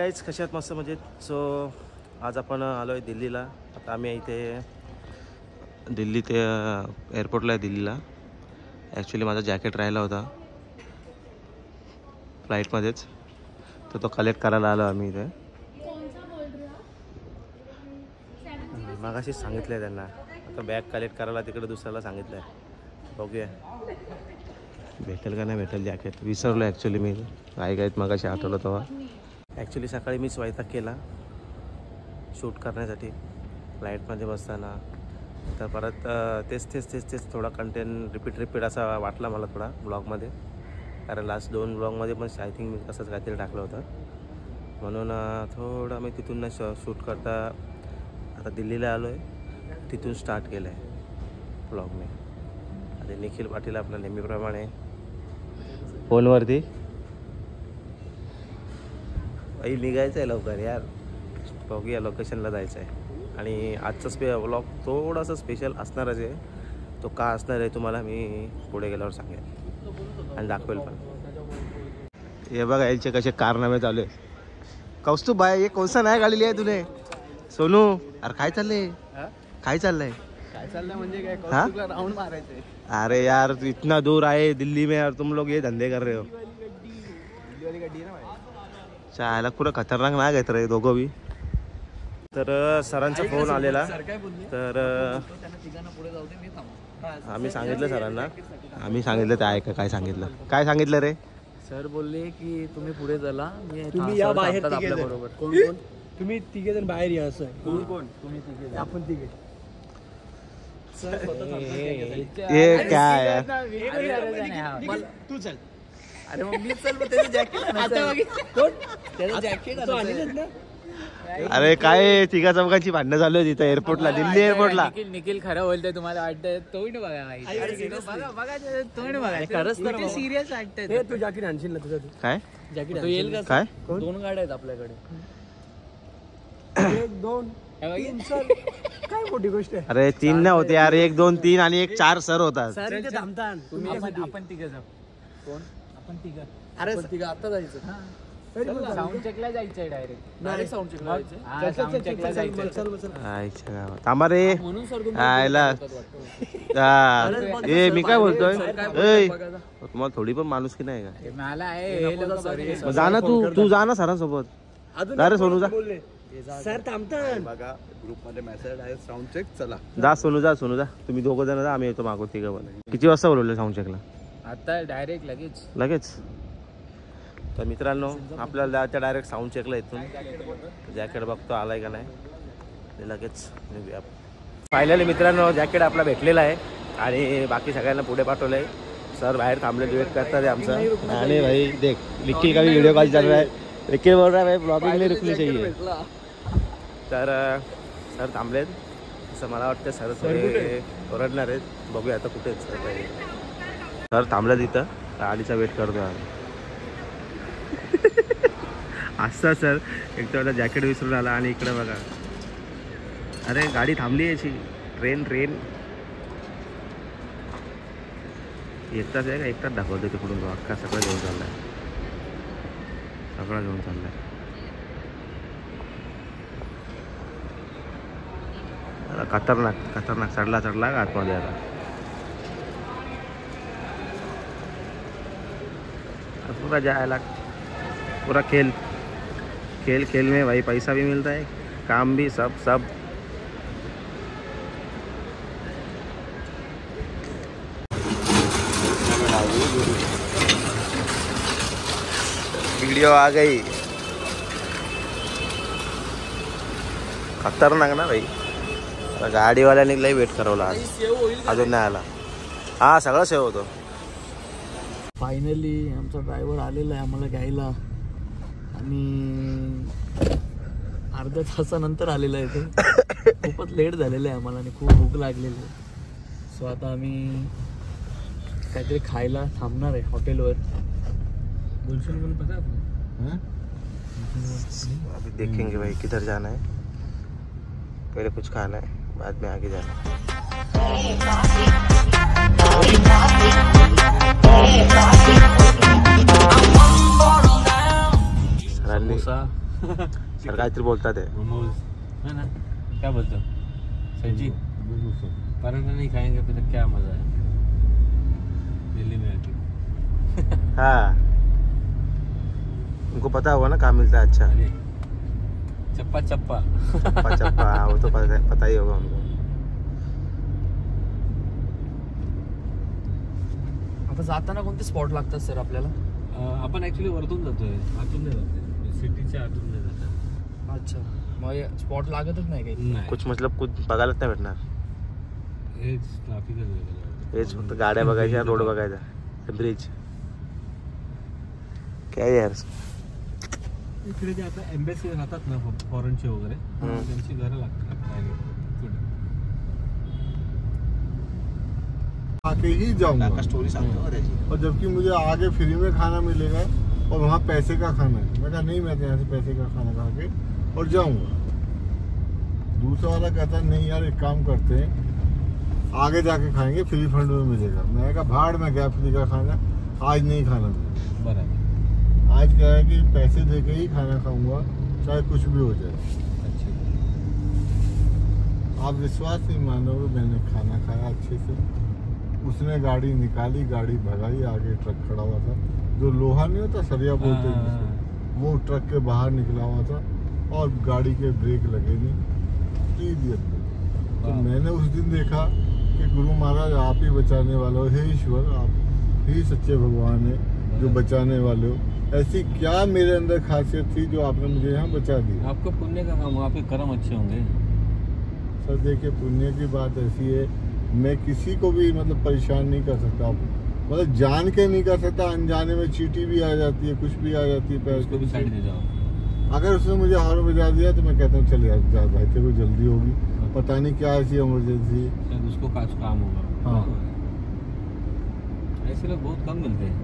Guys, कशात मस्त मजेत. सो आज आपण आलो आहे दिल्लीला. आता आम्ही इथे दिल्ली ते एअरपोर्टला आहे दिल्लीला. ॲक्च्युली माझा जॅकेट राहिला होता फ्लाईटमध्येच, तर तो कलेक्ट करायला आलो आम्ही इथे. मगाशीच सांगितलं आहे त्यांना, आता बॅग कलेक्ट करायला तिकडे दुसऱ्याला सांगितलं आहे. बघूया भेटेल का नाही भेटेल जॅकेट. विसरलो ॲक्च्युली मी, गाईत मगाशी आठवलं तेव्हा. ॲक्च्युली सकाळी मी स्वयंपाक केला शूट करण्यासाठी फ्लाईटमध्ये बसताना, तर परत तेच थोडा कंटेंट रिपीट असा वाटला मला थोडा ब्लॉगमध्ये, कारण लास्ट 2 ब्लॉगमध्ये पण आय थिंक मी तसंच काहीतरी टाकलं होतं. म्हणून थोडं मी तिथून शूट करता आता दिल्लीला आलो आहे, तिथून स्टार्ट केलं आहे ब्लॉग मी. आणि निखिल पाटील आपल्या नेहमीप्रमाणे फोनवरती. आई निघायचं आहे लवकर यार, बघूया लोकेशनला जायचं आहे. आणि आजचा व्लॉग थोडासा स्पेशल असणारच आहे. तो का असणार आहे तुम्हाला मी पुढे गेल्यावर सांगेल आणि दाखवेल पण. हे बघा याचे कसे कारनामे चालू आहे. कौस्तुभ भाई, हे कोणसा नाही गाडी लिहाय तुने? सोनू अरे काय चाललंय, काय चाललंय म्हणजे काय, कौस्तुभला राऊंड मारायचंय. अरे यार इतना दूर आए दिल्ली में और तुम लोग ये धंधे कर रहे हो. चायला पुरं खतरनाक नाग आहेत रे दोघं बी. तर सरांचा फोन आलेला, तर आम्ही सांगितलं सरांना, आम्ही सांगितलं ते ऐका काय सांगितलं. काय सांगितलं रे? सर बोलले की तुम्ही पुढे चला, तुम्ही या बाहेर आपल्या बरोबर. कोण कोण? तुम्ही तिघे जण बाहेर या. असं कोण कोण? तुम्ही तिघे, आपण तिघे. ये काय यार, तू चल. अरे मग मी चल, त्याचं जॅकेट अरे काय तिघा चौघांची भांडणं चालू आहे तिथं एअरपोर्टला, दिल्ली एअरपोर्टला. निखिल खरं बोलतोय, तुम्हाला वाटतंय तोंड बघा, बघा तोंड बघा. खरंच तर सिरियस वाटतंय. तू जॅकेट आणशील ना तुझं? काय जॅकेट येईल का? काय 2 गाड्या आहेत आपल्याकडे. 1 2 3 चल. काय मोठी गोष्ट आहे. अरे 3 नाही होते यार, 1 2 3 आणि 1 4 सर होतात. सर इथे थांबतात. आपण तिघं जाऊ. कोण? आपण तिघं. अरे तिघं आता जायचं. साऊंड चेकला जायचंय डायरेक्ट साऊंड चेकला आईच्या गावात थांबा रे. म्हणून आयला ए मी काय बोलतोय, तुम्हाला थोडी पण माणूस की नाही का? मला आहे. जा ना तू जा ना सरांसोबत. जा रे सोनू जा. सर थांबतात. बघा ग्रुप मध्ये मेसेज आहे साऊंड चेक, चला जा सोनू जा. तुम्ही 2 जण जा, आम्ही येतो मागो 3 पण. किती वाजता बोलवलं साऊंड चेकला? आता डायरेक्ट लगेच. तर मित्रांनो आपल्याला जायचं डायरेक्ट साऊंड चेकला इथून. जॅकेट बघतो आलाय का नाही, लगेच निघूया. फायनली मित्रांनो जॅकेट आपला भेटलेला आहे आणि बाकी सगळ्यांना पुढे पाठवलं आहे. सर बाहेर थांबले, वेट करतात आहे आमचं. आणि भाई देख निखिल का भी व्हिडिओ कॉल चालू आहे. निखिल बोल रहा है ब्लॉगिंग में रुकनी चाहिए. तर सर थांबलेत असं मला वाटतं. सर थोडे ओरडणार आहेत, बघूया आता कुठे आहेत सर. थांबलं तिथं, गाडीचा वेट करतो आम्ही. असं सर एक तर जॅकेट विसरून आला आणि इकडे बघा, अरे गाडी थांबली याची. ट्रेन एकटाच आहे का? एकटाच दाखवतो तिकडून. अख्खा सगळं घेऊन चाललाय, सगळं घेऊन चाललाय. खतरनाक चढला आतमध्ये. आता पूरा जायला, पूरा खेल में भाई पैसा भी मिलता है, काम भी, सब. वीडियो आ गई. खतरनाक ना भाई. गाडीवाल्याने लई वेट करवला, अजून नाही आला. हा सगळं सेव होतो. फायनली आमचा ड्रायव्हर आलेला आहे आम्हाला घ्यायला आणि अर्ध्या तासानंतर आलेला आहे तो. खूपच लेट झालेलं आहे आम्हाला आणि खूप भूक लागलेली आहे. सो आता आम्ही काहीतरी खायला थांबणार आहे हॉटेलवर. बोलशील पण पता अभी देखेंगे भाई किधर जाना है. पहले कुछ खाना है, बाद में आगे जाना है. सर काहीतरी बोलतात ते. मोमोज है ना, क्या बोलते हो सर जी? पराठा नहीं खाएंगे फिर क्या मजा है दिल्ली में आके? हाँ, उनको पता होगा ना कहाँ मिलता है अच्छा. अरे चप्पा चप्पा. चप्पा चप्पा, हाँ, वो तो पता ही होगा उनको. आता जाताना कोणते स्पॉट लागतात सर आपल्याला? आपण ऍक्च्युली वरतून जातोय, आतून नाही जातोय, सिटीच्या आतून नाही जात. अच्छा, मग स्पॉट लागतच नाही काही? नाही, कुछ मतलब कुछ बघायलाच नाही भेटणार. हेच ट्रॅफिकच वेगळं. हेच फक्त गाड्या बघायच्या, रोड बघायचा, ब्रिज. काय यार. इकडे जे आता एम्बेसी राहतात ना फॉरेनचे वगैरे, त्यांची घरं लागतात पुढे. आके ही जाऊंगा स्टोरी सांगतो त्याची. और जबकि मुझे आगे फ्री में खाना मिलेगा और वहाँ पैसे का खाना है. मैं कहा नहीं, मैं तो यहाँ से पैसे का खाना खा के और जाऊंगा. दूसरा वाला कहता नहीं यार, एक काम करते हैं, आगे जाके खाएंगे, फ्री फंड में मिलेगा. मैं कहा भाड़ में गया फ्री का खाना, आज नहीं खाना मिलेगा. बराबर. आज क्या है कि पैसे दे के ही खाना खाऊंगा, चाहे कुछ भी हो जाए. अच्छा. आप विश्वास नहीं मानोगे, मैंने खाना खाया अच्छे से. उसने गाड़ी निकाली, गाड़ी भगाई, आगे ट्रक खड़ा हुआ था, जो लोहा नहीं होता सरिया बोलते हैं जिसको, वो ट्रक के बाहर निकला हुआ था और गाड़ी के ब्रेक लगे नहीं, सीधी अंदर. तो मैंने उस दिन देखा कि गुरु महाराज आप ही बचाने वाले हो, हे ईश्वर आप ही सच्चे भगवान है जो बचाने वाले हो. ऐसी क्या मेरे अंदर खासियत थी जो आपने मुझे यहाँ बचा दी. आपको पुण्य का काम, आपके कर्म अच्छे होंगे. सर देखिए, पुण्य की बात ऐसी है, मैं किसी को भी मतलब परेशान नहीं कर सकता, मतलब जान के नहीं कर सकता. अनजाने में चींटी भी आ जाती है, कुछ भी आ जाती है, उसको भी साइड दे जाओ. अगर उसने मुझे हॉर्न बजा दिया तो मैं कहता हूँ चल यार जा भाई, तेरे को जल्दी होगी, पता नहीं क्या ऐसी इमरजेंसी है. शायद उसको काज काम होगा. हाँ. ऐसे लोग बहुत कम मिलते हैं.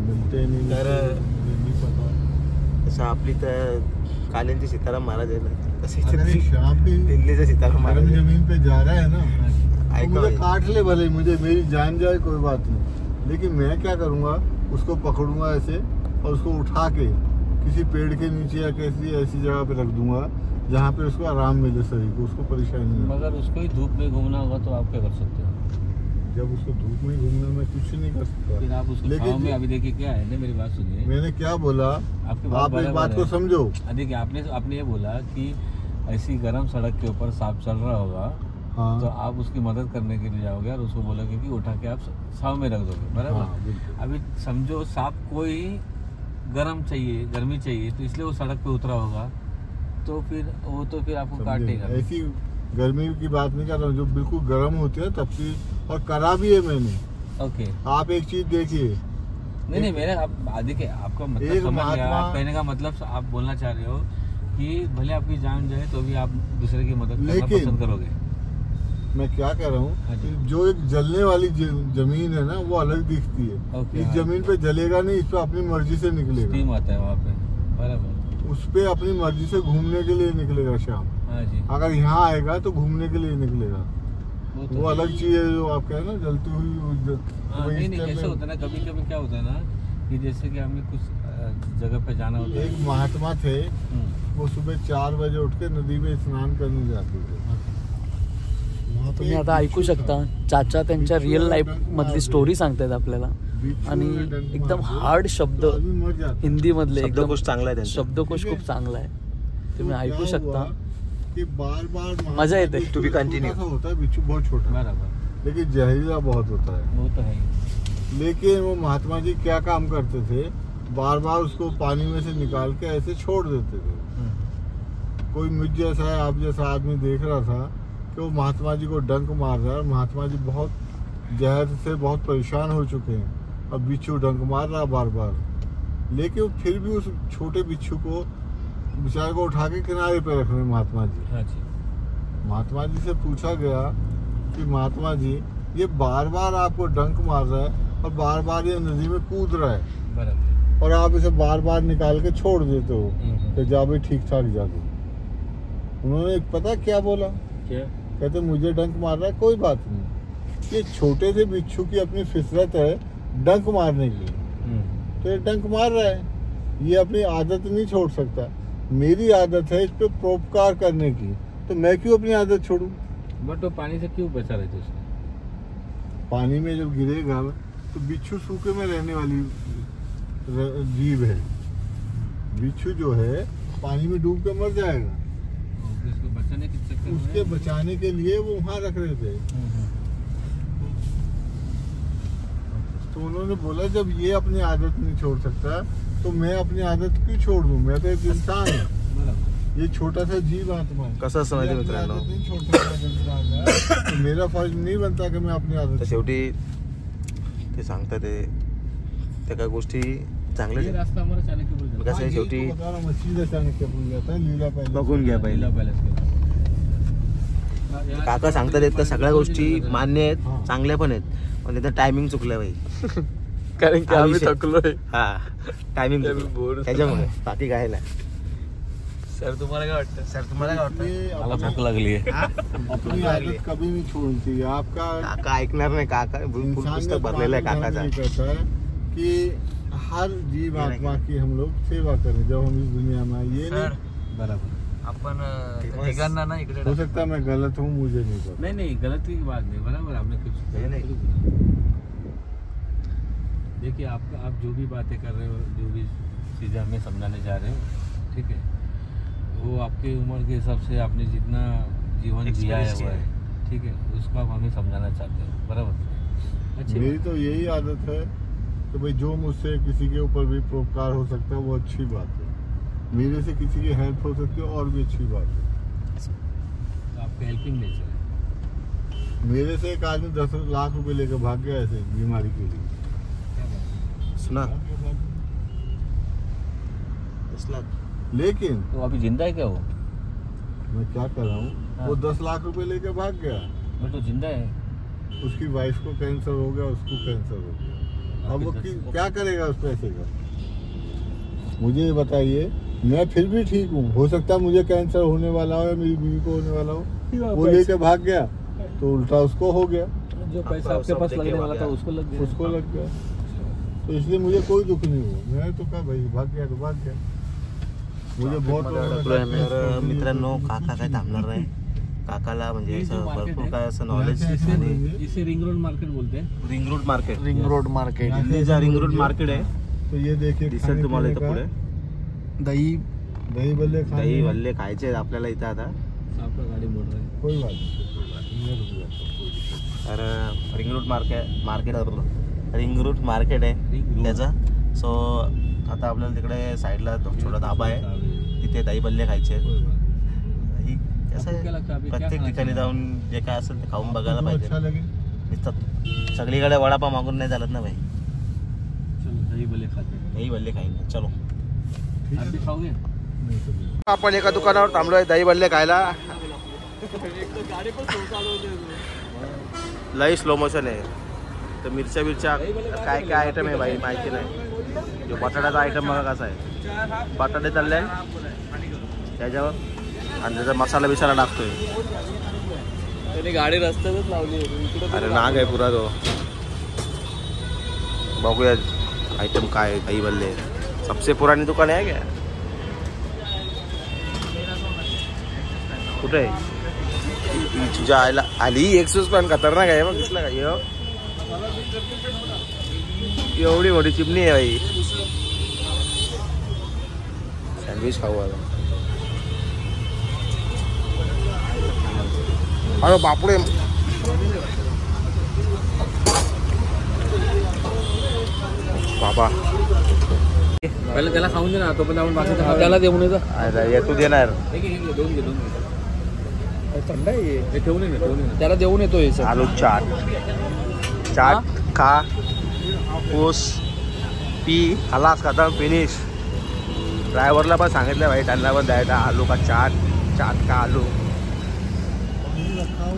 मिलते नहीं तर मुझे नहीं पता. तसं आपली तर कालीनची सीताराम महाराज आहे ना, तसे अगर एक शाम भी दिल्लीचे सीताराम महाराज गरम आहे. जमीन पे जा रहा है ना, तो ऐका मुझे भाई. काट ले भले, मुझे मेरी जान जाए कोई बात नहीं, लेकिन मैं क्या करूँगा, उसको पकड़ूंगा ऐसे और उसको उठा के किसी पेड़ के नीचे या किसी ऐसी जगह पे रख दूंगा जहाँ पे उसको आराम मिले, शरीर को, उसको परेशानी नहीं. मगर उसको ही धूप में घूमना होगा तो आप क्या कर सकते हो? जब उसको धूप में घूमना, मैं कुछ नहीं कर सकता. फिर आप उसको लेकिन छाँव में, अभी देखिए क्या है ना, मेरी बात सुनिए. मैंने क्या बोला, आपकी आप एक बात को है. समझो. देखिए आपने ये बोला कि ऐसी गर्म सड़क के ऊपर सांप चल रहा होगा, हाँ. तो आप उसकी मदद करने के लिए जाओगे और उसको बोलोगे कि उठा के आप छाँव में रख दोगे. बराबर. हाँ, बिल्कुल. अभी समझो सांप को ही गर्मी चाहिए, तो इसलिए वो सड़क पे उतरा होगा, तो फिर आपको समझे? काटेगा. ऐसी गर्मी की बात नहीं कर रहा हूँ, जो बिल्कुल गर्म होती है तब की, और करा भी है मैंने. ओके. आप एक चीज देखिए, नहीं मेरे आप देखिए, आपका मतलब एक समझ गया. महात्मा- आप कहने का मतलब आप बोलना चाह रहे हो कि भले आपकी जान जाए तो भी आप दूसरे की मदद करना लेकिन- पसंद करोगे. मैं क्या कह रहा हाँ हूँ जी. कि जो एक जलने वाली जमीन है ना, वो अलग दिखती है. ओके, इस हाँ. जमीन पे जलेगा नहीं, इस पे अपनी मर्जी से निकलेगा. स्टीम आता है वहाँ पे. बराबर. उस पे अपनी मर्जी से घूमने के लिए निकलेगा शाम. हाँ जी. अगर यहाँ आएगा तो घूमने के लिए निकलेगा. तो वो अलग चीज है जो आप कह रहे हैं ना, जलती हुई हाँ, वो नहीं इस टाइप कैसे में- होता है ना, कभी कभी क्या होता है ना कि जैसे कि हमें कुछ जगह पे जाना होता है. एक महात्मा थे, वो सुबह 4 बजे उठ के नदी में स्नान करने जाते थे. वहाँ पे तुम्ही एक आता ऐकू बिच्छू शकता, था. चाचा त्यांच्या बिच्छू रिअल वाला लाईफ डंक मधली मारते. स्टोरी सांगतायत आपल्याला. बिच्छू आणि वाला डंक एकदम मारते, हार्ड शब्द, तो आदमी मर जाता. हिंदी मधले एकदम शब्दकोश चांगला आहे त्यांचा. शब्दकोश ठीक खूप आहे. चांगला आहे, तुम्ही तो ऐकू क्या शकता. हुआ कि बार मजा येते. To be continue. छोटा सा होता है बिच्छू, बहुत छोटा, बराबर. लेकिन जहरीला बहुत होता है. वो तो है ही. लेकिन वो महात्मा जी क्या काम करते थे, बार बार उसको पानी में से निकाल के ऐसे छोड़ देते थे. कोई मुझ जैसा है, आप जैसा आदमी देख रहा था कि वो महात्मा जी को डंक मार रहा है, और महात्मा जी बहुत जहर से बहुत परेशान हो चुके हैं. अब बिच्छू डंक मार रहा बार बार, लेकिन फिर भी उस छोटे बिच्छू को बेचारे को उठा के किनारे पे रख रहे हैं महात्मा जी. हाँ जी. महात्मा जी से पूछा गया कि महात्मा जी, ये बार बार आपको डंक मार रहा है और बार बार ये नदी में कूद रहा है, बराबर. और आप इसे बार बार निकाल के छोड़ देते हो, तो जा भाई ठीक ठाक जा दो. उन्होंने पता क्या बोला, क्या? कहते मुझे डंक मार रहा है, कोई बात नहीं, ये छोटे से बिच्छू की अपनी फितरत है डंक मारने की, तो ये डंक मार रहा है. ये अपनी आदत नहीं छोड़ सकता। मेरी आदत है इस पे परोपकार करने की, तो मैं क्यों अपनी आदत छोड़ूं? बट वो पानी से क्यों बचा रहे थे उसने? पानी में जब गिरेगा तो बिच्छू सूखे में रहने वाली जीव है। बिच्छू जो है पानी में डूब कर मर जाएगा, उसको बचाने के चक्कर में उसके बचाने के लिए वो वहाँ रख रहे थे। तो उन्होंने बोला जब ये अपनी आदत नहीं छोड़ सकता तो मैं अपनी आदत क्यों छोड़ दूं? मैं तो एक इंसान हूँ, ये छोटा सा जीव आत्मा है। कसं समजते मित्रांनो, नहीं छोड़ सकता तो मेरा फर्ज नहीं बनता कि मैं अपनी तर आदत शेवटी ते सांगतात ते काही गोष्टी चांगल्याच ये आहेत. रास्ता हमारा चाणक्य पुल मग कसं आहे शेवटी मस्जिद चाणक्य पुल जाता है, लीला पैलेस बघून घ्या पहिले. लीला पैलेस के काका सांगतात आहेत तर सगळ्या गोष्टी मान्य आहेत, हा. चांगल्या पण आहेत, पण त्याचं टायमिंग चुकलं बाई. कारण की हा आम्ही विषय. थकलोय. हा टायमिंग आम्ही बोर त्याच्यामुळे, बाकी काय नाही. सर तुम्हाला काय वाटतं? सर तुम्हाला काय वाटतं? ये मला अपनी- भूक लागली आहे. अपनी आदत कभी नहीं छोड़नी चाहिए। आपका काका ऐकणार नाही. काका इंसान पुस्तक भरलेलं आहे काकाचा. कहता है कि हर जीव आत्मा की हम लोग सेवा करें जब हम इस दुनिया में आए। ये सर नहीं बराबर. आपण तिघांना ना इकडे हो सकता है मैं गलत हूँ, मुझे नहीं पता। नहीं नहीं, गलत की बात नहीं, बराबर आपने कुछ नहीं, नहीं. गलत नहीं बोला. देखिए आपका, आप जो भी बातें कर रहे हो, जो भी चीज़ें हमें समझाने जा रहे हो, ठीक है, वो आपकी उम्र के हिसाब से आपने जितना जीवन जिया है वो है, ठीक है, उसको आप हमें समझाना चाहते हो, बराबर. अच्छी मेरी तो यही आदत है कि भाई जो मुझसे किसी के ऊपर भी परोपकार हो सकता है वो अच्छी बात है, मेरे से किसी की हेल्प हो सकती है और भी अच्छी बात है। बात. आपका हेल्पिंग नेचर है. मेरे से एक आदमी 10 लाख रुपए लेकर भाग गया ऐसे बीमारी के लिए। क्या बात है? सुना लेकिन तो अभी जिंदा है क्या वो? मैं क्या कर रहा हूँ, हाँ. वो 10 लाख रुपए लेकर भाग गया, बट वो जिंदा है. उसकी वाइफ को कैंसर हो गया, उसको कैंसर हो गया। अब वो क्या करेगा उस पैसे का? मुझे ये बताइए, मैं फिर भी ठीक हूँ, हो सकता है मुझे कैंसर होने वाला हो या मेरी बीवी को होने वाला हो, वो लेके भाग गया तो उल्टा उसको हो गया, जो पैसा आपके पास लगने वाला था उसको लग गया. उसको लग गया। तो इसलिए मुझे कोई दुख नहीं हुआ। मैं तो कहा भाई भाग गया तो भाग गया। मुझे बहुत तर मित्रांनो, काका काय थांबणार नाही. काकाला म्हणजे असं भरपूर काय असं नॉलेज आणि इसे रिंग रोड मार्केट बोलते हैं. Ring road market, ring road market, दिल्लीचा रिंग रोड मार्केट आहे. तो ये देखिए दिसेल तुम्हाला इथं पुढे दही दही बल्ले खाने दही भल्ले खायचे आहेत आपल्याला इथं आता. आपका गाड़ी मोड़ रहा है. कोई बात नहीं, मैं रुक जाता हूँ। तर ring road market ring road market आहे Ring road. त्याचा. सो आता आपल्याला तिकडे साईडला छोटा धाबा आहे, तिथे दही भल्ले खायचे आहेत. कोई बात नहीं. ही कसं आपको क्या लगता है आहे, अभी क्या प्रत्येक खाना ठिकाणी चाहिए? जाऊन जे काय असेल ते खाऊन बघायला आपको पाहिजे. अच्छा लगे नुसतं सगळीकडे वडापाव मागून नाही चालत ना भाई. चलो दही भले खाते हैं. दही भल्ले खाईन. चलो ठीक आप है भी खाओगे? नहीं चलिए। आपण एका दुकानावर थांबलोय दही भल्ले खायला. लई स्लो मोशन आहे. तर मिरच्या काय काय आयटम आहे भाई माहिती नाही. जो बटाट्याचा आयटम बघा कसा आहे, बटाटे तळले त्याच्यावर आणि त्याचा मसाला बिसाला टाकतोय. त्याने गाडी रस्त्यातच लावली इकडे. अरे नाग आहे पुरा तो. बघूया आयटम काय आहे. दही भल्ले सबसे पुरानी दुकान आहे क्या? कुठे आहे ही तुझ्या आयला आली? एक्सूस पण खतरनाक आहे. मग दिसला का एवढी मोठी चिमणी आहे भाई. सँडविच खाऊ आता. अरे बापरे, बाबा पहिले त्याला खाऊन दे ना, तो पण आपण बाकी त्याला देऊन येतो. अरे तू देणार. दोन घे. थंड आहे हे. हे ठेवून ये ना, ठेवून ये ना. त्याला देऊन येतो हे सर. आलू चाट खा ऊस पी खलास खतम फिनिश. ड्रायव्हरला पण सांगितलं भाई, त्यांना पण द्यायचा आलू का चाट का आलू.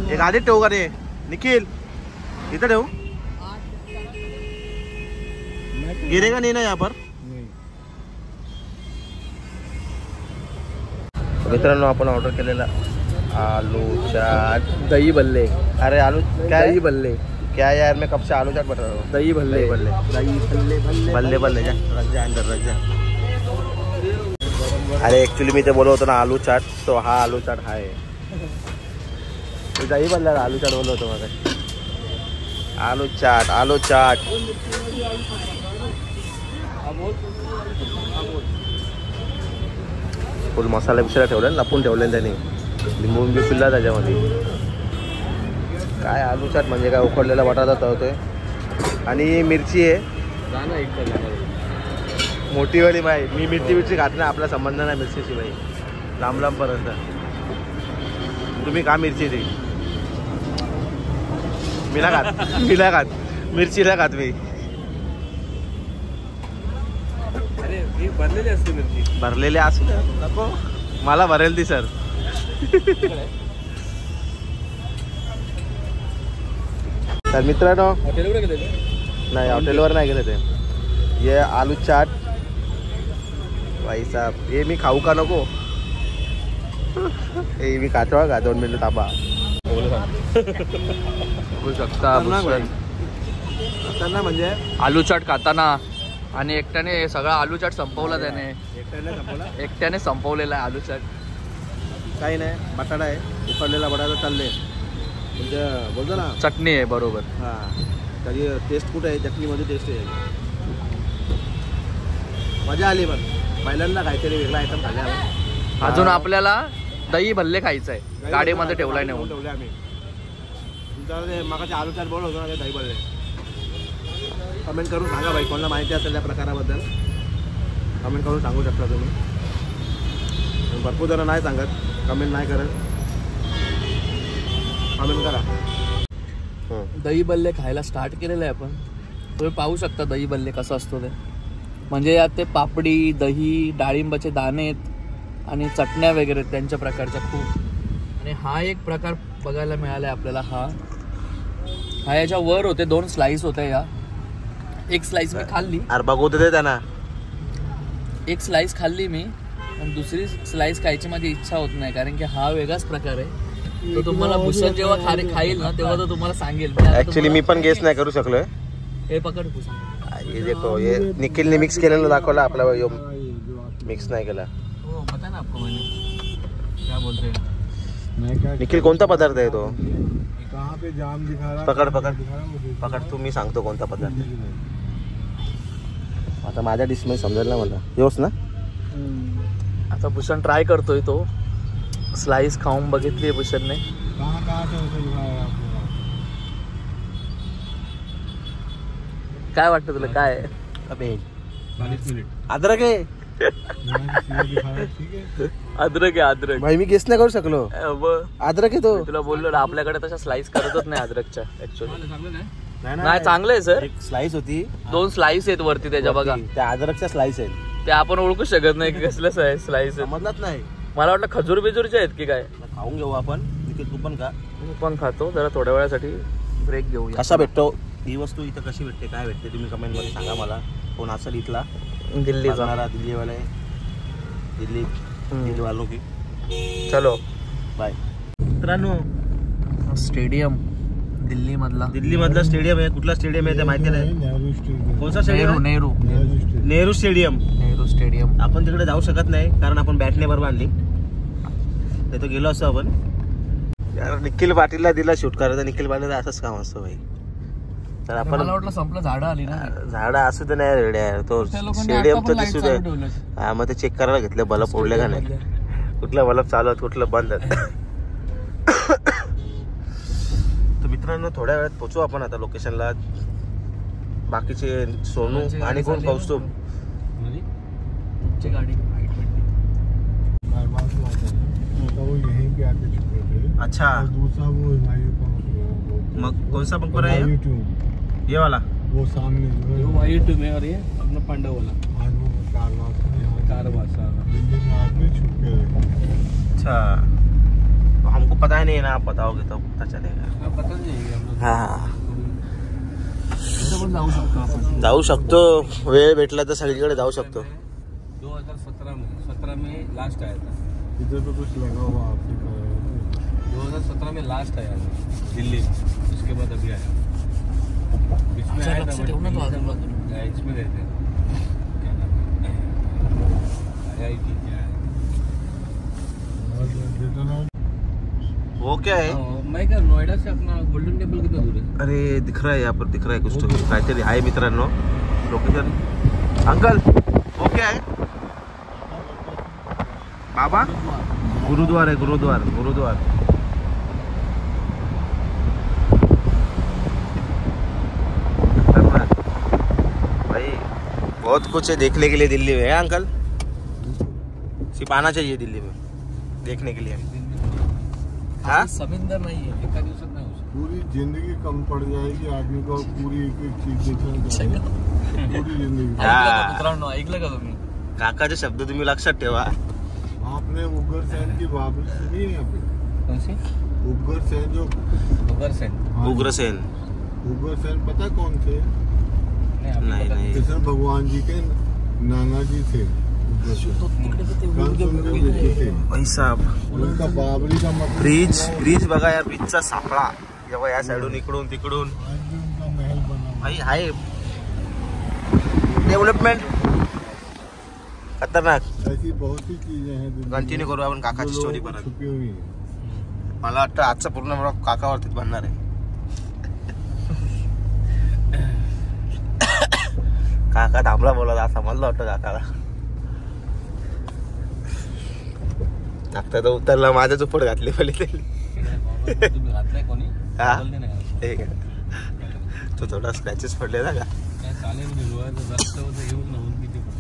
हे गाडीत ठेवू का रे निखिल? इथं ठेवू? गिरेगा नाही ना यहाँ पर? मित्रांनो, आपण ऑर्डर केलेला आलू चाट दही भल्ले. अरे आलू क्या दही है? भल्ले. क्या यार, मैं कब से आलू चाट बता रहा हूँ. दही भल्ले. दही भल्ले. दही भल्ले भल्ले बल्ले बल्ले जा, रख जा अंदर रख जा. अरे ॲक्च्युली मी ते बोलत होतो ना आलू चाट, तो हा आलू चाट हा आहे. दही बनला आलू चाट बोललो होतो मला. आलू चाट, आलू चाट. फुल मसाला बिसाला ठेवला, लपून ठेवले त्यांनी, लिंबू बिंबू पिल्ला त्याच्यामध्ये. काय आलू चाट म्हणजे काय, उकडलेला बटाटा तळतोय आणि मिरची आहे मोठीवाली. बाई मी मिरची खात नाही, आपला संबंध नाही मिरचीची बाई, लांब लांबपर्यंत. तुम्ही का मिरची ती, मी ना खात, मी नाही खात मिरची, नाही खात मी. अरे भरलेली असते मिरची, भरलेले असू द्या, नको मला भरेल ती सर. तर मित्रांनो, हॉटेलवर गेले नाही हॉटेलवर नाही गेले ते. ये आलू चाट भाई साहब, ये मी खाऊ का नको. हे मी खातो का, 2 मिनिटं थांबा. बघू शकता त्यांना म्हणजे आलू चाट खाताना, आणि एकट्याने सगळा आलू चाट संपवला त्याने, एकट्याने संपवलेला आहे आलू चाट. काही नाही, बटाटा आहे, उकडलेला बटाटा चालले म्हणजे बोलतो ना, चटणी आहे बरोबर. हां त्याची टेस्ट कुठे आहे, चटणीमध्ये टेस्ट आहे. मजा आली, पण पहिल्यांदा काहीतरी वेगळा आयटम खाल्ला. अजून आपल्याला दही भल्ले खायचं आहे, गाडीमध्ये ठेवलाय नाही ठेवले आम्ही. तुमच्याकडे मगाचे आलू चाट बोलत होतो ना, ते दही भल्ले. कमेंट करून सांगा बाई, कोणाला माहिती असेल त्या प्रकाराबद्दल कमेंट करून सांगू शकता तुम्ही. भरपूर जण नाही सांगत, कमेंट नाही करत, कमेंट करा. दही भल्ले खायला स्टार्ट केलेलं आहे आपण. तुम्ही पाहू शकता दही भल्ले कसं असतो ते, म्हणजे यात ते पापडी, दही, डाळिंबाचे दाणे आहेत आणि चटण्या वगैरे त्यांच्या प्रकारच्या खूप. आणि हा एक प्रकार बघायला मिळाला आहे आपल्याला. हा याच्या वर होते 2 स्लाईस होत्या. या एक स्लाईस मी खाल्ली, अरे बघू दे त्यांना. एक स्लाईस खाल्ली मी, आणि दुसरी स्लाईस खायची माझी इच्छा होत नाही, कारण की हा वेगळाच प्रकार आहे. तो तुम्हाला भूषण जेव्हा खाईल ना, तेव्हा तो तुम्हाला सांगेल. ऍक्च्युली मी पण गेस नाही करू शकलोय. हे पकड भूषण. हे देखो, हे निखिलने मिक्स केलेलं दाखवलं, आपला मिक्स नाही केला. हो पता ना आपको, मैंने क्या बोलते हैं. निखिल कोणता पदार्थ आहे तो? कहाँ पे जाम दिखा रहा, पकड पकड पकड, तू मी सांगतो कोणता पदार्थ. आता माझ्या डिशमध्ये समजेल ना मला. योस ना. आता भूषण ट्राय करतोय तो. स्लाइस खाऊन बघितली भूषणने. कहाँ से उसे दिखाया आपको? काय वाटतं तुला, काय आहे? 40 मिनिट अद्रक आहे. अद्रक आहे, अद्रक. भाई मी गेस नाही करू शकलो. अद्रक आहे तो. तुला बोललो ना, आपल्याकडे तशा स्लाइस करतच नाही अद्रकच्या ऍक्च्युअली. नाही नाही, चांगलं आहे सर. एक स्लाइस होती, 2 स्लाइस आहेत वरती त्याच्या बघा. त्या अद्रकच्या स्लाइस आहेत. ते आपण ओळखू शकत नाही की कसलं स्लाइस आहे. समजलाच नाही. मला वाटलं खजूर बिजूरचे आहेत की काय. खाऊन घेऊ आपण. निखिल तू पण का? मी पण खातो, जरा थोड्या वेळासाठी ब्रेक घेऊया. कसा भेटतो ही वस्तू इथं, कशी भेटते, काय भेटते, तुम्ही कमेंट मध्ये सांगा मला. कोण असेल इथला दिल्लीचा, दिल्लीवाला आहे, दिल्ली वालों की. चलो बाय. मित्रांनो, स्टेडियम दिल्ली मधला, दिल्ली मधला स्टेडियम आहे. कुठला स्टेडियम आहे ते माहिती नाही. नेहरू स्टेडियम. कोणता stadium? Nehru Nehru stadium. Nehru stadium. आपण तिकडे जाऊ शकत नाही, कारण आपण बॅट नाही बरोबर आणली. तिथं गेलो असतो आपण. यार निखिल पाटीलला दिला शूट करायचं. निखिल पाटीलला असंच काम असतं भाई. तर आपण, मला वाटलं संपलं, झाडं आली ना. झाडं असू दे नाही रेड्या, तो स्टेडियम तर दिसू दे. हा मग ते चेक करायला घेतलं बल्ब उडले का नाही, कुठलं बल्ब चालू आहे, कुठलं बंद आहे. तर मित्रांनो, थोड्या वेळात पोहोचू आपण आता लोकेशनला. बाकीचे सोनू आणि कोण पोहोचतो. तुमची गाडी तो वो यहीं पे आके छुपे थे. अच्छा, और दूसरा वो मग कौन सा बंपर है ये वाला? वो सामने जो है, वाइट में, और ये अपना पांडव वाला आज वो कारवास में यहाँ कारवास. दिल्ली में आदमी छुप गए. अच्छा, तो हमको पता ही नहीं ना, आप बताओगे तो पता चलेगा. पता नहीं है हम लोग. हाँ पण जाऊ शकतो आपण. जाऊ शकतो, वेळ भेटला तर सगळीकडे जाऊ शकतो. 2017 में लास्ट आया था. इधर पे कुछ लगा हुआ आपके 2017 में लास्ट आया था दिल्ली में. उसके बाद अभी आया. इसमें आया था, इसमें रहते क्या नाम है, IIT क्या है, वो क्या है? मैं क्या नोएडा से अपना गोल्डन टेम्पल कितना दूर है? अरे दिख रहा है यहाँ पर, दिख रहा है कुछ तो काहीतरी आहे मित्रांनो लोकेशन. अंकल वो क्या है? बाबा गुरुद्वार है, गुरुद्वार गुरुद्वार. भाई बहुत कुछ है देखने के लिए दिल्ली में है अंकल. सिर्फ आना चाहिए दिल्ली में देखने के लिए. हाँ समुंदर नहीं है, एका दिवसात नाही होऊ शकत. पूरी जिंदगी कम पड़ जाएगी आदमी को, पूरी एक एक चीज देखना चाहिए पूरी जिंदगी. हाँ. मित्रांनो ऐकलं का तुम्ही? काकाचे शब्द तुम्ही लक्षात ठेवा. आपने उग्रसेन की बाबरी सुनी है अभी? कौन सी? उग्रसेन जो उग्रसेन. हाँ, उग्रसेन उग्रसेन पता कौन थे? नहीं नहीं. कृष्ण भगवान जी के नाना जी थे उग्रसेन. कंस उनके बेटे थे. भाई साहब उनका बाबरी का मतलब ब्रिज ब्रिज बघा यार, ब्रिजचा सापळा जेव्हा या साइडून इकडून तिकडून. आज भी उनका महल बना हुआ भाई हाय डेव्हलपमेंट खतरनाक. है. ऐसी बहुत सी चीजें हैं दिल्ली में कंटिन्यू करू आपण काकाची जो स्टोरी लोगों परत. को छुपी हुई है. मला वाटतं आजचा पूर्ण ब्लॉग काकावरतीच बनणार आहे. काका थांबला बोला असं म्हणलं वाटतं काकाला. आता तर उतरला, माझ्या चुपड घातली पहिले तुम्ही घातलाय कोणी? हा? बोलले नाही का? ठीक आहे. तो थोडा स्क्रॅचेस पडले ना का. काय चालेल म्हणजे डोळ्याचं जास्त होतं येऊन नव्हून किती पडले.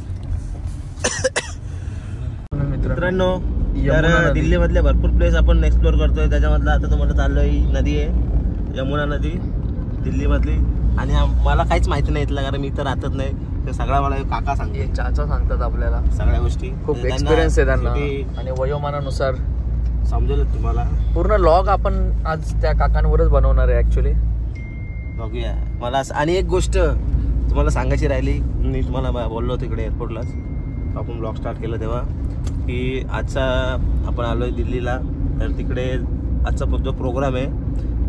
मित्रांनो यमुना तर नदी. दिल्लीमधले भरपूर प्लेस आपण एक्सप्लोर करतोय. त्याच्यामधला आता तुम्हाला चाललोय ही नदी आहे, यमुना नदी दिल्लीमधली. आणि मला काहीच माहिती नाही इथलं, कारण मी इथं राहतच नाही. ते सगळा मला काका सांगे चाचा सांगतात आपल्याला, सगळ्या गोष्टी. खूप त्यांना एक्सपिरियन्स आहे त्यांना शेवटी आणि वयोमानानुसार समजेल तुम्हाला. पूर्ण लॉग आपण आज त्या काकांवरच बनवणार आहे ऍक्च्युली. बघूया. मला आणि एक गोष्ट तुम्हाला सांगायची राहिली, मी तुम्हाला बोललो तिकडे एअरपोर्टलाच आपण ब्लॉग स्टार्ट केलं तेव्हा, की आजचा आपण आलो आहे दिल्लीला. तर तिकडे आजचा जो प्रोग्राम आहे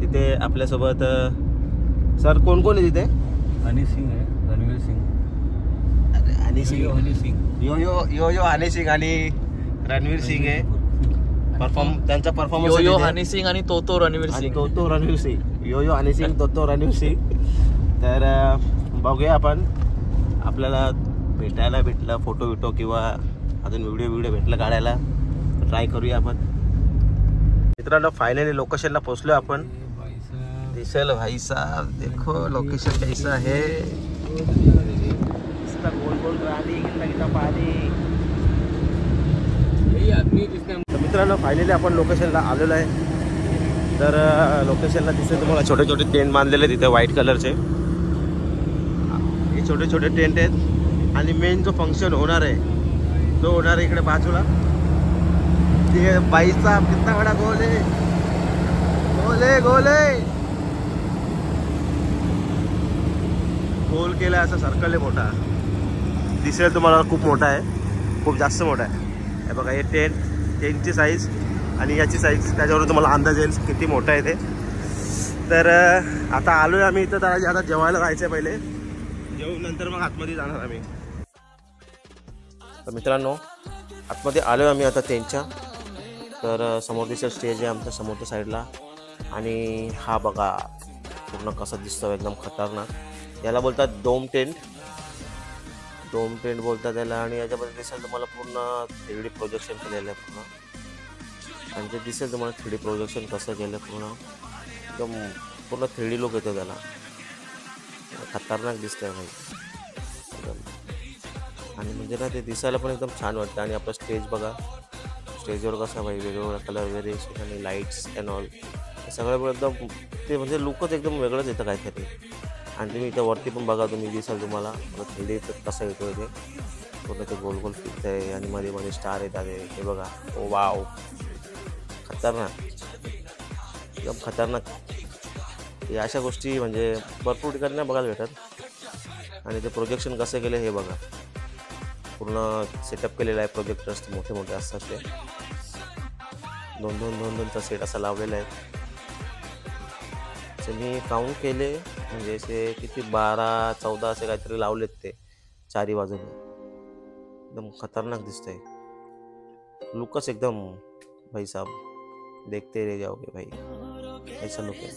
तिथे आपल्यासोबत सर कोण कोण आहे तिथे? हनी सिंग आहे, रणवीर सिंग. हनी सिंग, हनी सिंग, यो यो यो यो हनी सिंग आणि रणवीर सिंग आहे. त्यांचा परफॉर्मन्स यो यो हनी सिंग आणि तो रणवीर आणि सिंग. तो रणवीर सिंग. यो यो हनी सिंग, तो रणवीर सिंग. तर बघूया आपण, आपल्याला भेटायला भेटलं फोटो बिटो किंवा अजून व्हिडिओ भेटलं काढायला ट्राय करूया आपण. मित्रांनो फायनली लोकेशनला पोहोचलो आपण. दिसेल भाई साहब, देखो लोकेशन कैसा है. गोल गोल राणी कितना पाणी. तर मित्रांनो फायनली आपण लोकेशनला आलेलो आहे. तर लोकेशनला दिसेल तुम्हाला छोटे छोटे टेंट बांधलेले तिथे व्हाईट कलरचे. हे छोटे छोटे टेंट आहेत. आणि मेन जो फंक्शन होणार आहे तो होणार आहे इकडे बाजूला. ते भाई साहब कितना बड़ा गोल है, गोले गोले गोल केला असं सर्कल आहे मोठा. दिसेल तुम्हाला खूप मोठा आहे, खूप जास्त मोठा आहे. हे बघा हे टेंटची साईज आणि याची साईज, त्याच्यावर तुम्हाला अंदाज येईल किती मोठा आहे ते. तर आता आलो आहे आम्ही इथं. तर आता जेवायला जायचं आहे पहिले, जेवून नंतर मग आतमध्ये जाणार आम्ही. तर मित्रांनो आतमध्ये आलो आहे आम्ही आता टेंटच्या. तर समोर दिसेल स्टेज आहे आमच्या समोरच्या साईडला. आणि हा बघा पूर्ण कसं दिसतं, एकदम खतरनाक. याला बोलतात डोम टेंट, डोम टेंट बोलतात त्याला. आणि याच्यामध्ये दिसेल तुम्हाला पूर्ण 3D प्रोजेक्शन केलेलं आहे पूर्ण. आणि ते दिसेल तुम्हाला 3D प्रोजेक्शन कसं केलं पूर्ण, एकदम पूर्ण 3D लुक येतो त्याला. खतरनाक दिसतंय भाई एकदम. आणि म्हणजे ना ते दिसायला पण एकदम छान वाटतं. आणि आपलं स्टेज बघा, स्टेजवर कसं भाई वेगवेगळ्या कलर व्हेरिएशन आणि लाईट्स अँड ऑल सगळं एकदम ते म्हणजे लुकच एकदम वेगळंच येतं काहीतरी. आणि तुम्ही इथं वरती पण बघा, तुम्ही दिसाल तुम्हाला 3D कसं येतो ते पूर्ण. ते गोल गोल फिरत आहे आणि मध्ये मध्ये स्टार येतात. हे बघा, ओ वाव खतरनाक, एकदम खतरनाक. या अशा गोष्टी म्हणजे भरपूर ठिकाणी नाही बघायला भेटत. आणि ते प्रोजेक्शन कसं केलं हे बघा, पूर्ण सेटअप केलेलं आहे. प्रोजेक्टर्स मोठे मोठे असतात ते, दोनचा सेट असा लावलेला आहे. मी काउंट केले म्हणजे असे किती 12-14 असे काहीतरी लावलेत ते चारी बाजूने. एकदम खतरनाक दिसतंय, लुकच एकदम भाई साहब देखते रह जाओगे भाई, ऐसा लोक आहे.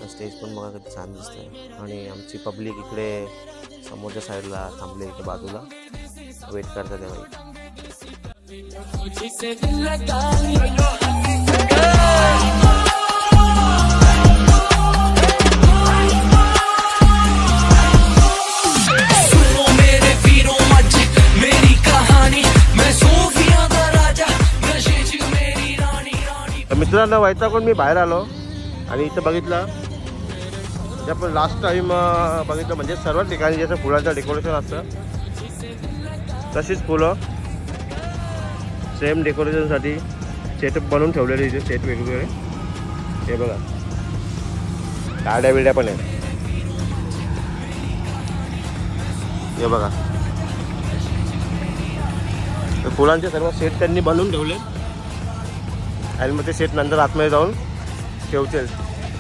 स्टेज पण बघा किती छान दिसतंय. आणि आमची पब्लिक इकडे समोरच्या साईडला थांबले, इथे बाजूला वेट करतात आहे भाई. मित्रांनो वैतागून मी बाहेर आलो आणि इथं बघितलं जे आपण लास्ट टाइम बघितलं, म्हणजे सर्व ठिकाणी जसं फुलांचं डेकोरेशन असतं तशीच फुलं सेम डेकोरेशनसाठी सेटअप बनवून ठेवलेले इथे, सेट वेगवेगळे. हे बघा गाड्या बिड्या पण आहे. हे बघा फुलांचे सर्व सेट त्यांनी बनवून ठेवले आणि मग ते सेट नंतर आतमध्ये जाऊन ठेवतील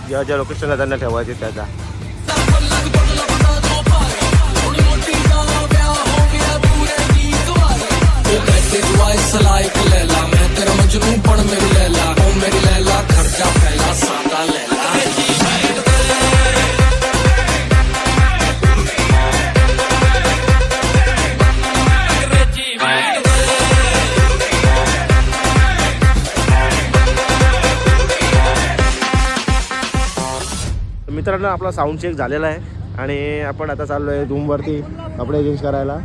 ज्या ज्या लोकेशनला त्यांना ठेवायचे त्याचा. मित्रांनो आपला साऊंड चेक झालेला आहे आणि आपण आता चाललो आहे रूमवरती कपडे चेंज करायला,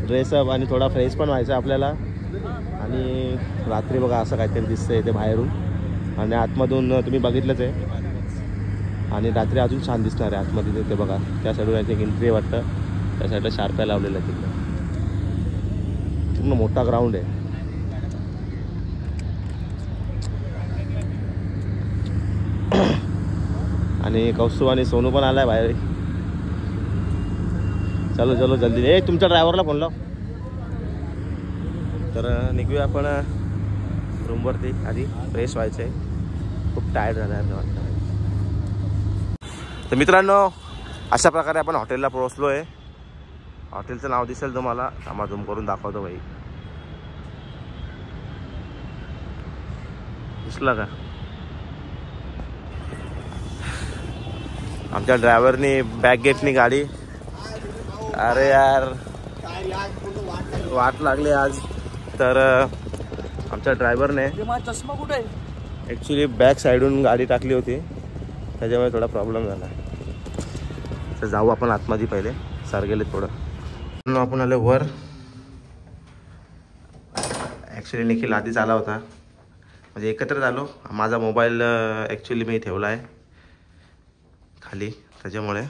ड्रेसअप आणि थोडा फ्रेश पण व्हायचं आपल्याला. आणि रात्री बघा असं काहीतरी दिसतंय इथे बाहेरून आणि आतमधून तुम्ही बघितलंच आहे. आणि रात्री अजून छान दिसणार आहे आतमध्ये. ते बघा त्या साईडून आहे एक एंट्री वाटतं, त्या साईडला शार्प्या लावलेल्या आहे तिकडे. पूर्ण मोठा ग्राउंड आहे. आणि कौस्तुभ आणि सोनू पण आलाय बाहेर. चलो चलो जल्दी. ए तुमच्या ड्रायव्हरला फोन लाव. तर निघूया आपण रूमवरती. आधी फ्रेश व्हायचं आहे, खूप टायर्ड झालं आहे वाटतं. तर मित्रांनो अशा प्रकारे आपण हॉटेलला पोहोचलो आहे. हॉटेलचं नाव दिसेल तुम्हाला, आम्हा झूम करून दाखवतो भाई. दिसला का? आमच्या ड्रायव्हरनी बॅक गेटनी गाडी. अरे यार वाट लागली आज. तर आमच्या ड्रायव्हरने चष्मा कुठे ॲक्च्युली बॅक साईडून गाडी टाकली होती, त्याच्यामुळे थोडा प्रॉब्लेम झाला. तर जाऊ आपण आतमध्ये पहिले. सर गेले थोडं. आपण आलो वर. ॲक्च्युली निखिल आधीच आला होता, म्हणजे एकत्र आलो. माझा मोबाईल ॲक्च्युली मी ठेवला आहे खाली, त्याच्यामुळे.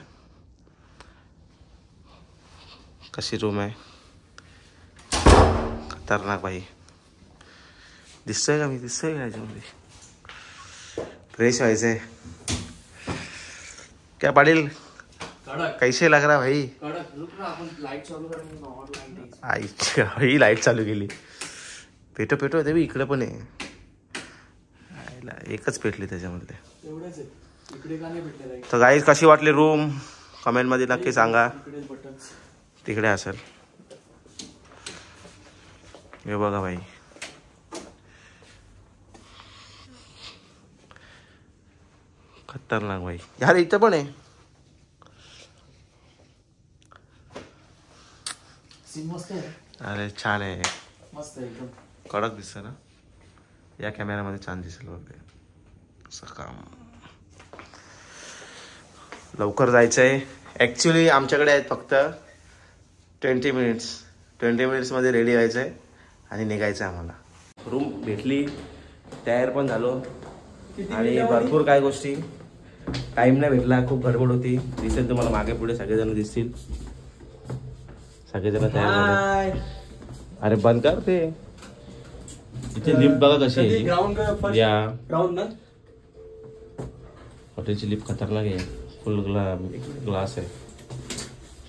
कशी रूम आहे, खतरनाक भाई. दिसतंय का? मी दिसतंय का याच्यामध्ये? फ्रेश व्हायचंय. क्या पाटील कैसे लग रहा भाई? ही लाईट चालू केली. पेटो पेटो देवी इकडे पण आहे. एकच पेटली त्याच्यामध्ये. तर गाईज कशी वाटली रूम कमेंटमध्ये नक्की सांगा. तिकडे असेल. हे बघा भाई, खतरनाक भाई. यार इथं पण आहे. अरे छान आहे, मस्त एकदम कडक दिसतं ना. या कॅमेऱ्यामध्ये छान दिसेल वगैरे. असं काम लवकर जायचं आहे. ॲक्च्युली आमच्याकडे आहेत फक्त 20 मिनिट्स. 20 मिनिट्समध्ये रेडी व्हायचं आहे आणि निघायचं आहे आम्हाला. रूम भेटली, तयार पण झालो आणि भरपूर काय गोष्टी. टाईम नाही भेटला, खूप गडबड होती. दिसेल तुम्हाला मागे पुढे सगळेजण दिसतील. सगळेजण तयार झाले. अरे बंद कर ते. इथे लिफ्ट बघा कशी आहे. या हॉटेलची लिफ्ट खतरनाक आहे. फुल ग्लास आहे.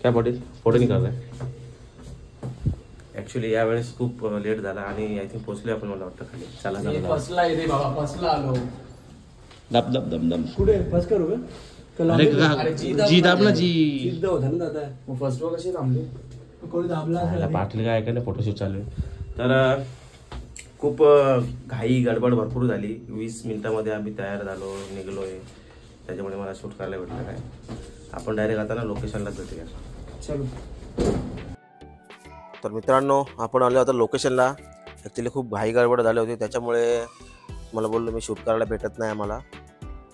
काय पाटील फोटो निघाला आहे. ऍक्च्युली यावेळेस खूप लेट झाला आणि आय थिंक पोहोचलोय आपण, मला वाटतं खाली. चला चला फसला रे बाबा, फसला आलो. दब दब दम दम. कुठे फस करू का? अरे जी दाब ना. जी सिद्ध होता ना दादा. मग फसलो कशी थांबली? कोणी दाबला? पाटील काय ऐका ना, फोटोशूट चालू आहे. तर खूप घाई गडबड भरपूर झाली. 20 मिनिटामध्ये आम्ही तयार झालो, निघलोय. त्याच्यामुळे मला शूट करायला भेटलं नाही. आपण डायरेक्ट आता ना लोकेशनला भेटूया. चलो. तर मित्रांनो, आपण आलो आता लोकेशनला. ॲक्च्युली खूप घाई गडबड झाली होती, त्याच्यामुळे मला बोललो मी शूट करायला भेटत नाही आम्हाला.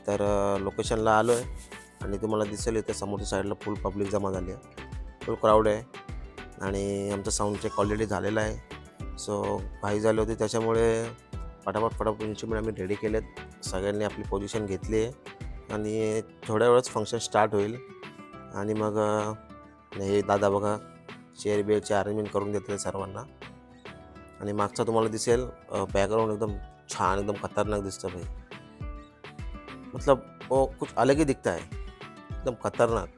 तर लोकेशनला आलो आहे आणि तुम्हाला दिसेल इथे समोरच्या साईडला फुल पब्लिक जमा झाली आहे, फुल क्राऊड आहे. आणि आमचं साऊंड चेक ऑलरेडी झालेलं आहे. सो घाई झाली होती, त्याच्यामुळे फटाफट इंस्ट्रुमेंट आम्ही रेडी केलेत. सगळ्यांनी आपली पोझिशन घेतली आहे आणि थोड्या वेळच फंक्शन स्टार्ट होईल. आणि मग हे दादा बघा चेअर बेअरचे अरेंजमेंट करून देते सर्वांना. आणि मागचा तुम्हाला दिसेल बॅकग्राऊंड एकदम छान, एकदम खतरनाक दिसतं भाई. मतलब वो कुछ अलग ही दिखता है, एकदम खतरनाक.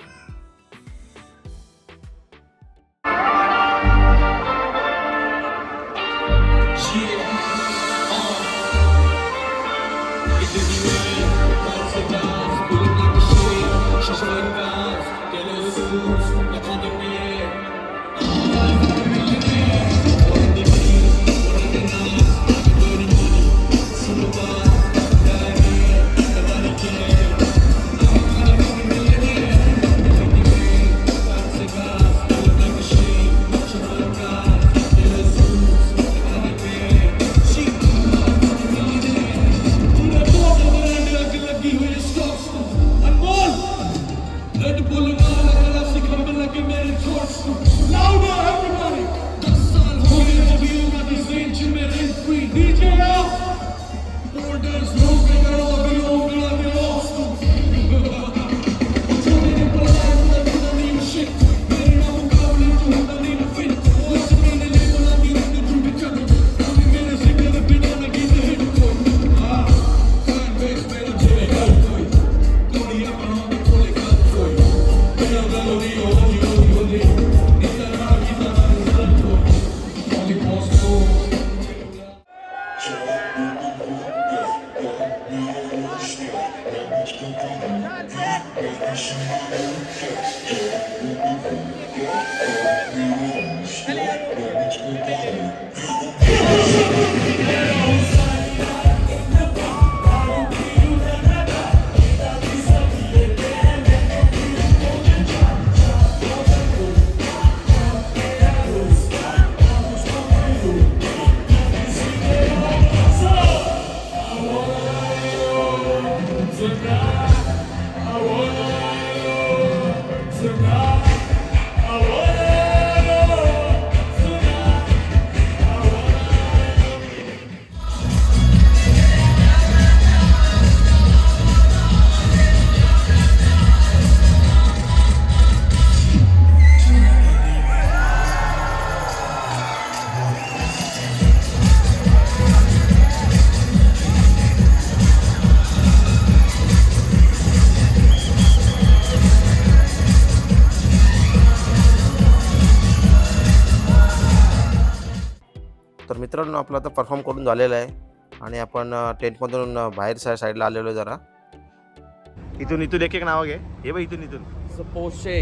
तर मित्रांनो, आपलं आता परफॉर्म करून झालेलं आहे आणि आपण टेंटमधून बाहेर साईडला आलेलो आहे. जरा इथून एक एक नावं घे. हे बघ इथून Porsche,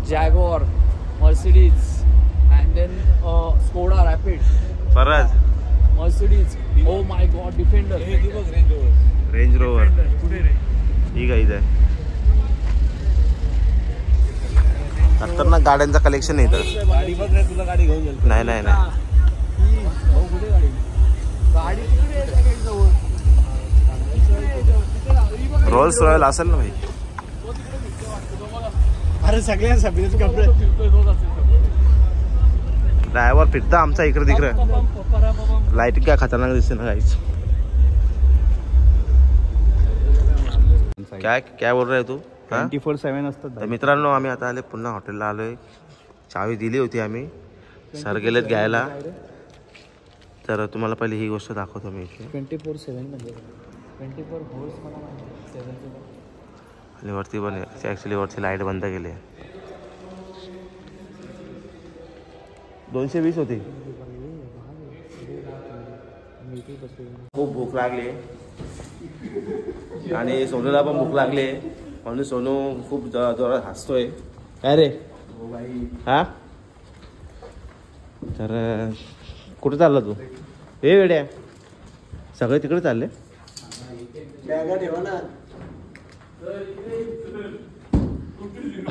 Jaguar, Mercedes and then Skoda Rapid, परत Mercedes, oh my god, Defender, Range Rover. ठीक आहे, इथे खतरनाक गाड्यांचं कलेक्शन आहे इथं. गाडी बघ रे, तुला गाडी घेऊन जाईल. नाही रोल्स रॉयल असेल ना भाई. अरे सगळ्या ड्रायव्हर फिरता आमचा इकडे तिकडे. लाईटिंग काय खतरनाक दिसते ना काहीच. काय बोल रहा है तू? 24/7 असतात. तर मित्रांनो, आम्ही आता आले पुन्हा हॉटेलला आलोय. चावी दिली होती आम्ही, सर गेलेत घ्यायला. तर तुम्हाला पहिले ही गोष्ट दाखवतो मी इथे. 24/7 म्हणजे 24 होल्स मला माहिती. आणि वरती पण ॲक्च्युली वरती लाईट बंद केली आहे. 220 होती. खूप भूक लागली आणि सोनूला पण भूक लागली म्हणून सोनू खूप जोरात हसतोय. काय रे हा? तर कुठे चालला तू? हे वेड्या सगळे तिकडे चालले.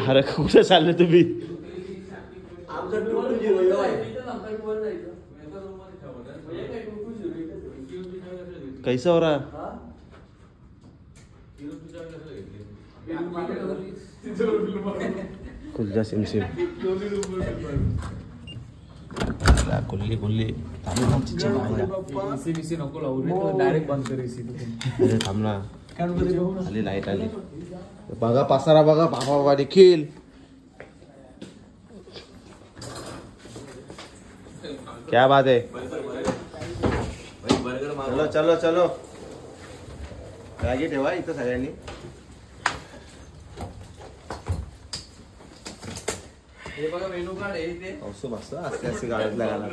अरे कुठे चालले तुम्ही? कैसा हो रहा? कुल्जा सिमसिम कुल्ली कुल्ली नको लावू डायरेक्ट बंद कर एसी. अरे थांब ना, आली लाईट आली. बघा पसारा बघा बाबा बाबा देखील. क्या बात है. चलो चलो चलो जागी ठेवा इथं सगळ्यांनी. हे बघा मेनू कार्ड आहे इथे. औसो मस्त असते असे गाड्यातल्या गाला.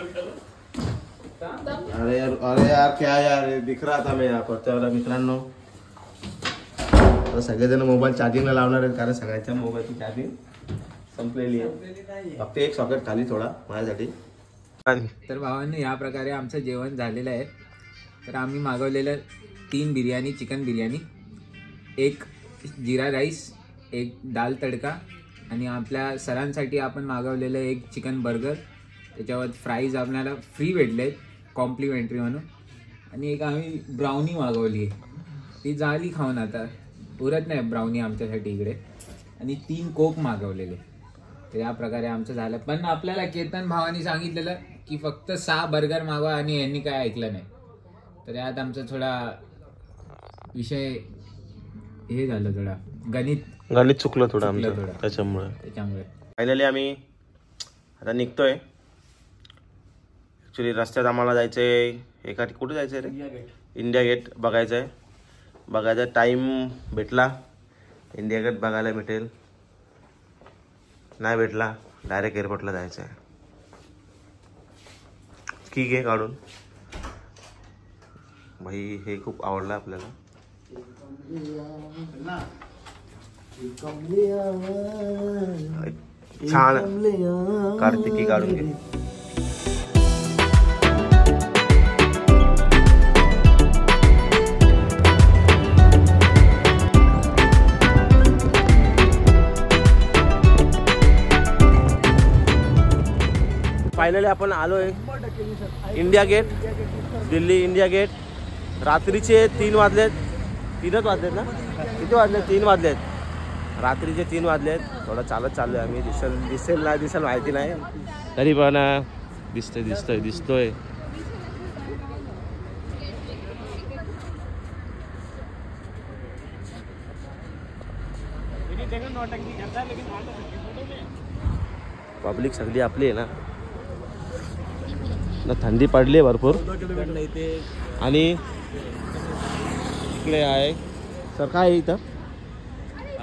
अरे यार क्या यार दिख रहा था मैं यहाँ पर. चला मित्रांनो सगळेजण मोबाईल चार्जिंगला लावणार आहेत कारण सगळ्यांच्या मोबाईलची चार्जिंग संपलेली आहे. फक्त एक सॉकेट खाली थोडा माझ्यासाठी. तर भावांनी या प्रकारे आमचं जेवण झालेलं आहे. तर आम्ही मागवलेलं 3 बिर्याणी, चिकन बिर्याणी, 1 जिरा राईस, 1 दाल तडका आणि आपल्या सरांसाठी आपण मागवलेलं 1 चिकन बर्गर. त्याच्यावर फ्राईज आपल्याला फ्री भेटले कॉम्प्लिमेंटरी म्हणून. आणि एक आम्ही ब्राउनी मागवली आहे, ती झाली खाऊन आता उरत नाही ब्राउनी आमच्यासाठी इकडे. आणि 3 कोक मागवलेले. तर या प्रकारे आमचं झालं. पण आपल्याला केतन भावानी सांगितलेलं की फक्त 6 बर्गर मागवा आणि यांनी काय ऐकलं नाही. तर यात आमचा थोडा विषय हे झालं, थोडा गणित चुकलं थोडं आमचं त्याच्यामुळे. फायनली आम्ही आता निघतोय. ॲक्च्युली रस्त्यात आम्हाला जायचं आहे एका कुठे जायचं आहे रे? इंडिया गेट बघायचं आहे. बघायचा टाईम भेटला इंडिया गेट बघायला भेटेल, नाही भेटला डायरेक्ट एअरपोर्टला जायचं आहे. ठीक आहे काढून भाई. हे खूप आवडलं आपल्याला. छान कार्तिकी काढून घे. फायनली आपण आलोय India Gate, Delhi India Gate. रात्रीचे 3 वाजलेत. 3च वाजलेत ना? किती वाजलेत? 3 वाजलेत. रात्रीचे 3 वाजलेत. थोडं चालत चाललोय आम्ही. दिसेल ना दिसेल माहिती नाही, तरी पण दिसतोय. पब्लिक सगळी आपली आहे ना. थंडी पडली आहे भरपूर. आणि इकडे आहे सर काय आहे इथं?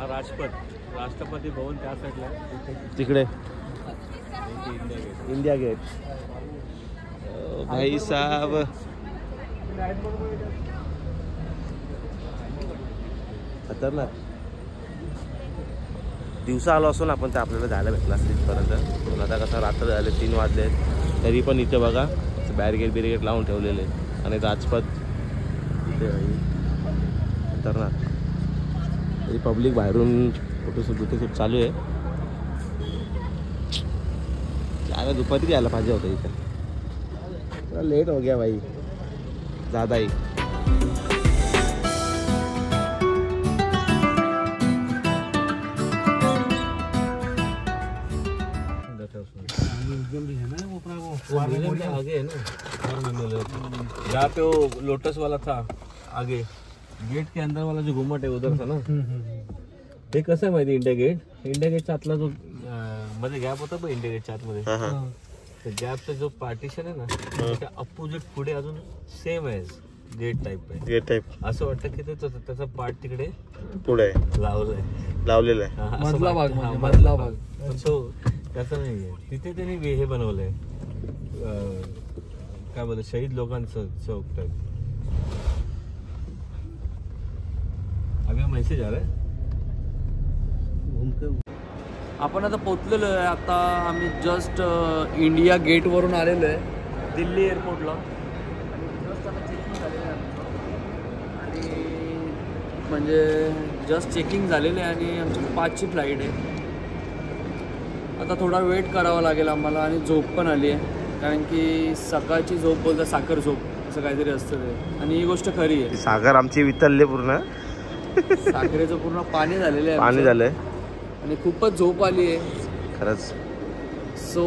राष्ट्रपती भवन त्या साईडला तिकडे इंडिया गेट. भाई साहब खतरनाक. दिवसा आलो असून आपण तर आपल्याला जायला भेटला तिथपर्यंत. पण आता कसं रात्र झाले 3 वाजलेत तरी पण इथे बघा बॅरिगेट लावून ठेवलेले. आणि राजपथ खतरनाक. तरी पब्लिक बाहेरून फोटोशूट चालू आहे. त्याला दुपारी यायला पाहिजे होतं इथं. लेट हो गया भाई ज़्यादा ही. आगे है ना जहाँ पे वो लोटस वाला था आगे गेट के अंदर वाला जो घुमट है उधर था ना. ते कसं आहे माहिती इंडिया गेटच्या आतला जो मध्ये गॅप होता पण इंडिया गेटच्या आतमध्ये त्या गॅपचा जो पार्टिशन आहे ना त्याच्या अपोजिट पुढे अजून सेम आहे गेट टाईप. असं वाटतं की त्याचा पार्ट तिकडे पुढे लावलेला आहे. मधला भाग पण तो त्याचा नाहीये. तिथे त्यांनी हे बनवलंय काय बोलत शहीद लोकांचं चौक टाईप. अभी मेसेज आ रहा है. आपण आता पोचलेलो आहे. आता आम्ही जस्ट इंडिया गेटवरून आलेलो आहे दिल्ली एअरपोर्टला. म्हणजे जस्ट चेकिंग झालेलं आहे आणि आमची 5ची फ्लाईट आहे. आता थोडा वेट करावा लागेल आम्हाला आणि झोप पण आली आहे, कारण की सकाळची झोप बोलतात साखर झोप असं काहीतरी असतं ते, आणि ही गोष्ट खरी आहे. साखर आमची वितळली पूर्ण, साखरेचं पूर्ण पाणी झालेलं आहे, पाणी झालंय आणि खूपच झोप आली आहे खरंच. सो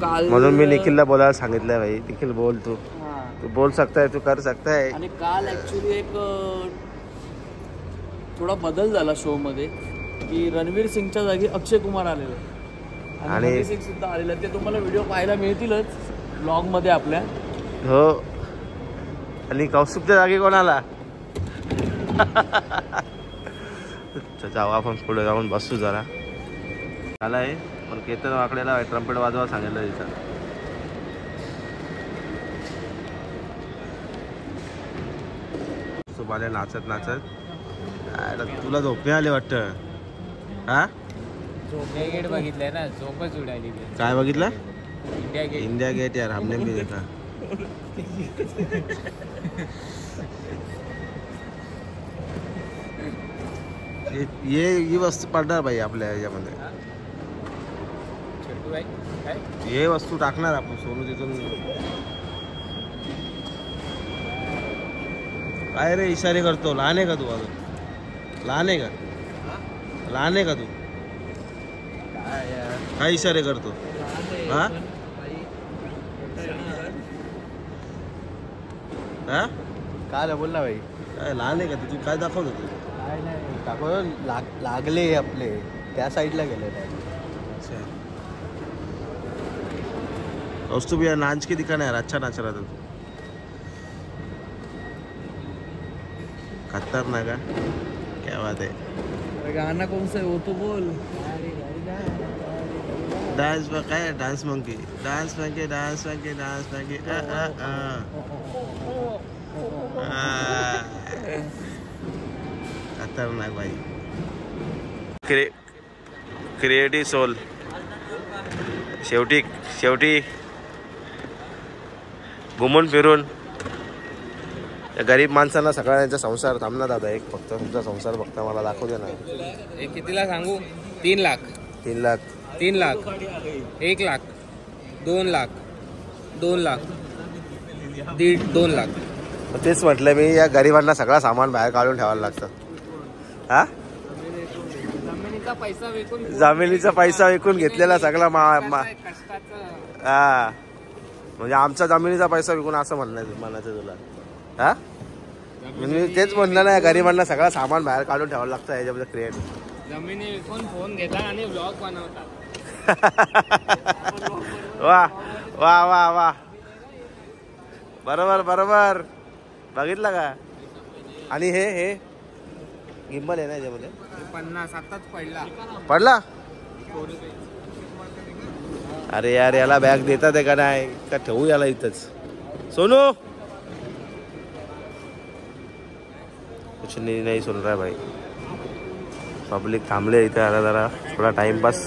काल म्हणून मी निखिलला बोलायला सांगितलंय भाई, निखिल बोल तू बोल सकता है, तू कर सकता है. आणि काल ॲक्च्युली एक थोडा बदल झाला शोमध्ये की रणवीर सिंगच्या जागी अक्षय कुमार आलेले आणि हनी सिंग सुद्धा आलेले. ते तुम्हाला व्हिडिओ पाहायला मिळतीलच ब्लॉगमध्ये आपल्या. हो, आणि कौस्तुभच्या जागी कोण आला? जाऊ आपण पुढे जाऊन बसू जरा. आला आहे पण केतन वाकडेला ट्रम्पेट वाजवा सांगितलं तिथं. सुबाले नाचत नाचत तुला झोपे आले वाटतं. हा इंडिया गेट बघितलंय ना, झोपच उडाली. काय बघितलं? India gate. इंडिया गेट यार, हमने भी देखा. ये वस्तू पडणार भाई आपल्या याच्यामध्ये. छोटू भाई काय हे वस्तू टाकणार आपण. सोनू तिथून काय रे इशारे करतो? लहान आहे का तू अजून? लहान आहे का? लहान आहे का तू? काय इशारे करतो? हा हा काय बोल ना भाई, काय लहान आहे का तू? काय दाखवत होतो? काय नाही टाकून लागले आपले त्या साईडला गेले. अच्छा, कौस्तुभ यार नाच के दिखाना यार, अच्छा नाच रहा था तू. खतरनाक है, क्या बात है. गाना कौन सा है वो तो बोल. डांस काय? Dance monkey, dance monkey, dance monkey, dance monkey. खतरनाक भाई. Creative soul. शेवटी घुमून फिरून गरीब माणसांना सगळ्यांचा संसार थांबणार. दादा एक फक्त तुमचा संसार बघता मला दाखवू दे ना. कितीला सांगू? 3 लाख, 3 लाख, 3 लाख, 1 लाख, 2 लाख, 2 लाख, 2 लाख. तेच म्हटलं मी, या गरिबांना सगळा सामान बाहेर काढून ठेवायला लागतं. हा जमिनीचा पैसा विकून घेतलेला सगळा हा, म्हणजे आमचा जमिनीचा पैसा विकून असं म्हणायचं तुला? हा मी तेच म्हणलं ना, गरिबांना सगळा सामान बाहेर काढून ठेवायला लागतं याच्यामध्ये. क्रिएट जमिनी विकून फोन घेतात आणि ब्लॉग बनवतात. वा वा वा वा, बरोबर बघितलं का? आणि हे गिंबल आहे ना याच्यामध्ये. 50 आताच पडला. अरे यार याला बॅग देतात आहे का नाही का? ठेवू याला इथंच. सोनू कुछ नहीं सुन रहा भाई. पब्लिक थांबले इथे आता जरा थोडा टाइमपास.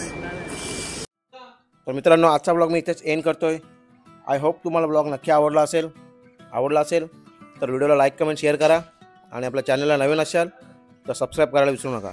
तर मित्रांनो आजचा ब्लॉग मी इथेच एंड करतोय. आय होप तुम्हाला ब्लॉग नक्की आवडला असेल तर व्हिडिओला लाईक कमेंट शेअर करा, आणि आपल्या चॅनलला नवीन असाल तर सबस्क्राईब करायला विसरू नका.